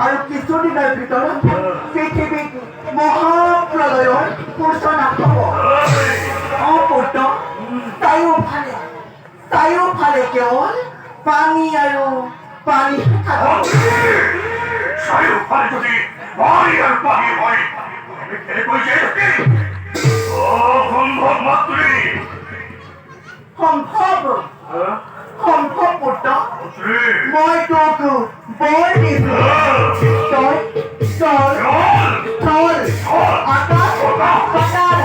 আৰু কিছুদিনৰ ভিতৰত পৃথিৱীত মহাপ্ৰলয়ৰ সূচনা হ'ব। পুত্ৰ চাৰিওফালে কেৱল পানী আৰু পানী থাকিব। চাৰিওফালে যদি পানী আৰু পানী হয় অসম্ভৱ মাতৃ। সম্ভৱ পুত্ৰ, মই তোক বৰ দিছো। আকাশ পাতাল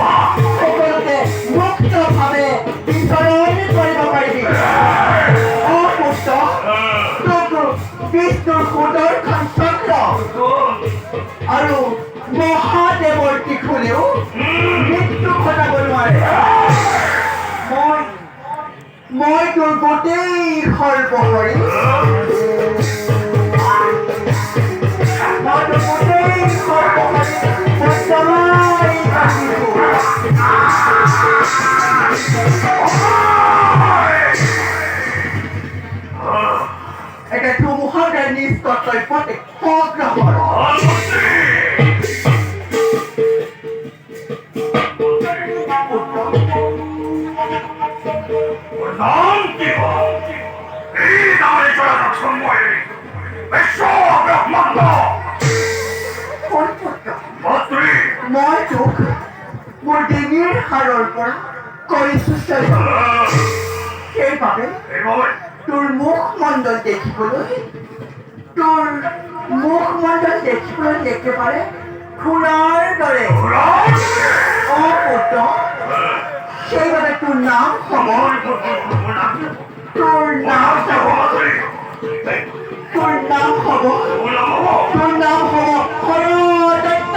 সকলোতে মুক্তভাৱে বিচৰণ কৰিব পাৰিবি। পুত্ৰ, তোক বিষ্ণুৰ সুদৰ্শন চক্ৰ আৰু মহাদেৱৰ ত্ৰিশূলেও মৃত্যু ঘটাব নোৱাৰে। মই তোৰ গোটেই সৰ্বহৰি এটা ধুমুহাৰে নিজ কৰ্তব্যতে অগ্ৰসৰ। মই তোক মোৰ ডিঙিৰ হাড়ৰ পৰা কৰিছো সেইবাবে তোৰ মুখমণ্ডল দেখিবলৈ একেবাৰে খুৰাৰ দৰে। পুত্ৰ, সেইবাবে তোৰ নাম হ'ব হৰদত্ত।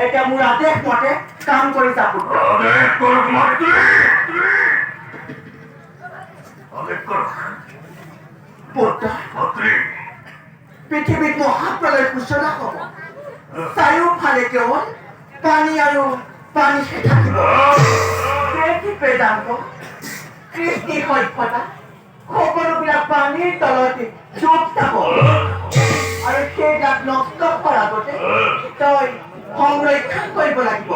এতিয়া মোৰ আদেশ মতে কাম কৰি যা পুত্ৰ। পৃথিৱীত মহাপ্ৰলয়ৰ সূচনা হ'ব। চাৰিওফালে কেৱল পানী আৰু পানী থাকিব। বেদান্ত, কৃষ্টি সভ্যতা সকলোবিলাক পানীৰ তলতে ডুব যাব। আৰু সেইবিলাক নষ্ট কৰাৰ আগতে তই সংৰক্ষণ কৰিব লাগিব।